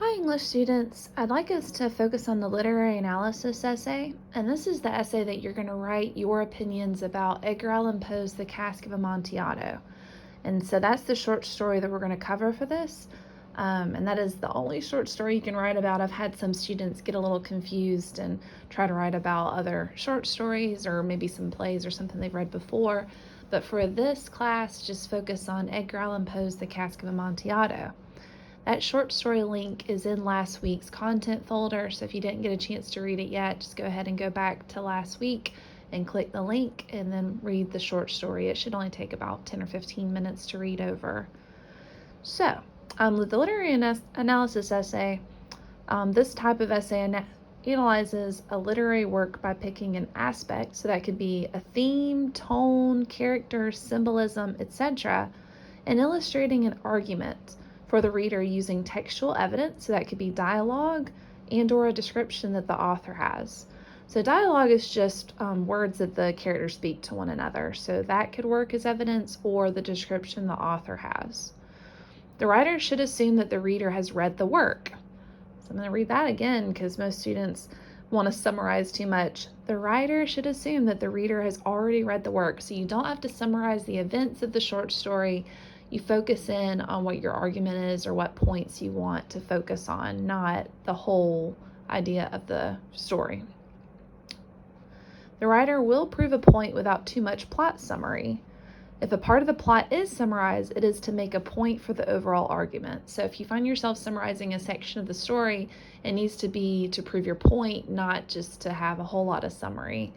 Hi, English students. I'd like us to focus on the literary analysis essay, and this is the essay that you're going to write your opinions about Edgar Allan Poe's The Cask of Amontillado. And so that's the short story that we're going to cover for this, and that is the only short story you can write about. I've had some students get a little confused and try to write about other short stories or maybe some plays or something they've read before, but for this class, just focus on Edgar Allan Poe's The Cask of Amontillado. That short story link is in last week's content folder, so if you didn't get a chance to read it yet, just go ahead and go back to last week and click the link and then read the short story. It should only take about 10 or 15 minutes to read over. So, with the literary analysis essay, this type of essay analyzes a literary work by picking an aspect, so that could be a theme, tone, character, symbolism, etc., and illustrating an argument for the reader using textual evidence, so that could be dialogue and or a description that the author has. So dialogue is just words that the characters speak to one another, so that could work as evidence, or the description the author has. The writer should assume that the reader has read the work. So I'm going to read that again because most students want to summarize too much. The writer should assume that the reader has already read the work, so you don't have to summarize the events of the short story. You focus in on what your argument is or what points you want to focus on, not the whole idea of the story. The writer will prove a point without too much plot summary. If a part of the plot is summarized, it is to make a point for the overall argument. So if you find yourself summarizing a section of the story, it needs to be to prove your point, not just to have a whole lot of summary,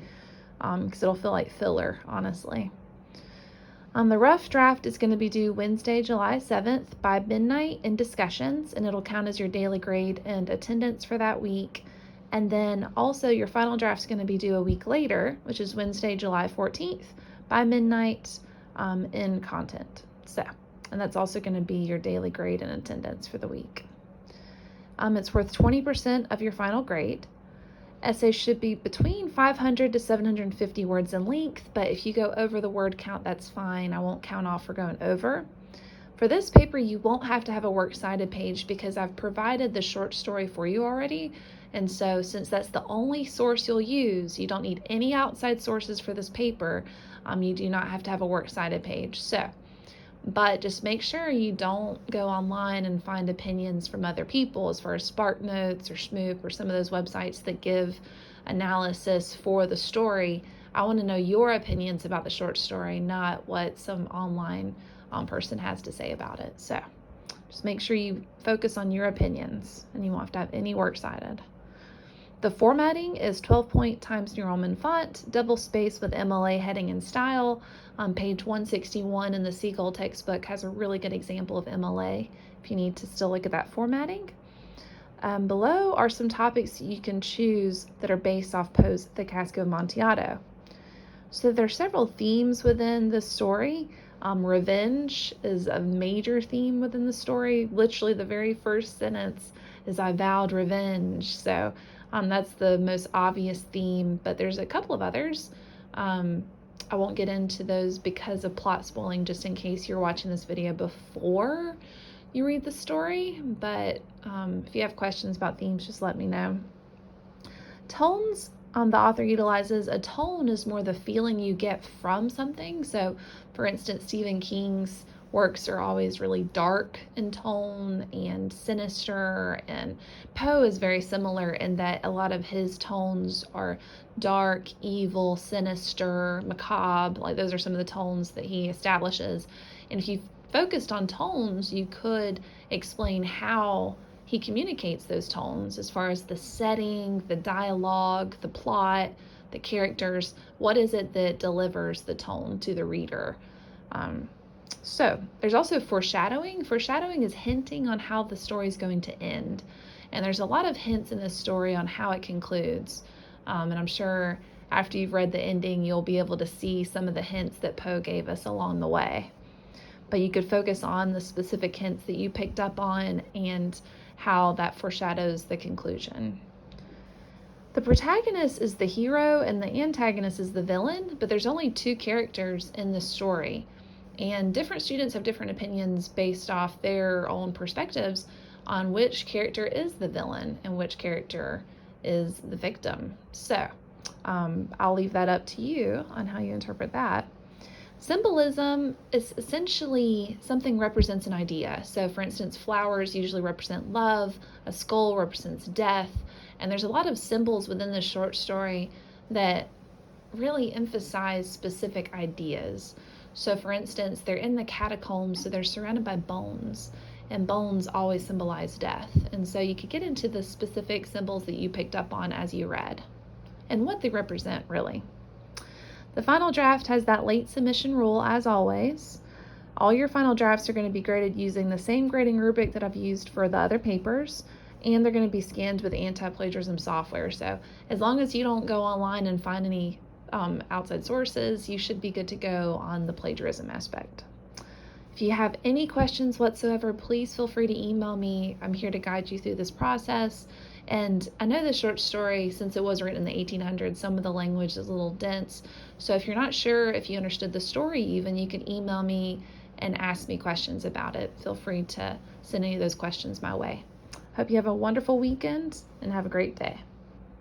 because it'll feel like filler, honestly. The rough draft is going to be due Wednesday, July 7th by midnight in discussions, and it'll count as your daily grade and attendance for that week. And then also your final draft is going to be due a week later, which is Wednesday, July 14th by midnight in content. And that's also going to be your daily grade and attendance for the week. It's worth 20% of your final grade. Essays should be between 500 to 750 words in length, but if you go over the word count, that's fine. I won't count off for going over. For this paper, you won't have to have a works cited page because I've provided the short story for you already. And so since that's the only source you'll use, you don't need any outside sources for this paper. You do not have to have a works cited page. But just make sure you don't go online and find opinions from other people as far as SparkNotes or Schmoop or some of those websites that give analysis for the story. I want to know your opinions about the short story, not what some online person has to say about it. So just make sure you focus on your opinions, and you won't have to have any works cited. The formatting is 12-point Times New Roman font, double space with MLA heading and style. Page 161 in the Seagull textbook has a really good example of MLA if you need to still look at that formatting. Below are some topics you can choose that are based off Poe's The Cask of Amontillado. So there are several themes within the story. Revenge is a major theme within the story. Literally the very first sentence is "I vowed revenge." So that's the most obvious theme, but there's a couple of others. I won't get into those because of plot spoiling, just in case you're watching this video before you read the story. But if you have questions about themes, just let me know. Tones, the author utilizes a tone is more the feeling you get from something. So for instance, Stephen King's works are always really dark in tone and sinister, and Poe is very similar in that a lot of his tones are dark, evil, sinister, macabre. Like those are some of the tones that he establishes. And if you focused on tones, you could explain how he communicates those tones as far as the setting, the dialogue, the plot, the characters. What is it that delivers the tone to the reader? So there's also foreshadowing. Foreshadowing is hinting on how the story is going to end. And there's a lot of hints in this story on how it concludes. And I'm sure after you've read the ending, you'll be able to see some of the hints that Poe gave us along the way. But you could focus on the specific hints that you picked up on and how that foreshadows the conclusion. The protagonist is the hero and the antagonist is the villain, but there's only two characters in the story. And different students have different opinions based off their own perspectives on which character is the villain and which character is the victim. So I'll leave that up to you on how you interpret that. Symbolism is essentially something represents an idea. So, for instance, flowers usually represent love, a skull represents death, and there's a lot of symbols within the short story that really emphasize specific ideas. So, for instance, they're in the catacombs, so they're surrounded by bones, and bones always symbolize death. And so you could get into the specific symbols that you picked up on as you read and what they represent, really. The final draft has that late submission rule as always. All your final drafts are going to be graded using the same grading rubric that I've used for the other papers, and they're going to be scanned with anti-plagiarism software. So as long as you don't go online and find any outside sources, you should be good to go on the plagiarism aspect. If you have any questions whatsoever, please feel free to email me. I'm here to guide you through this process. And I know the short story, since it was written in the 1800s, some of the language is a little dense. So if you're not sure if you understood the story even, you can email me and ask me questions about it. Feel free to send any of those questions my way. Hope you have a wonderful weekend and have a great day.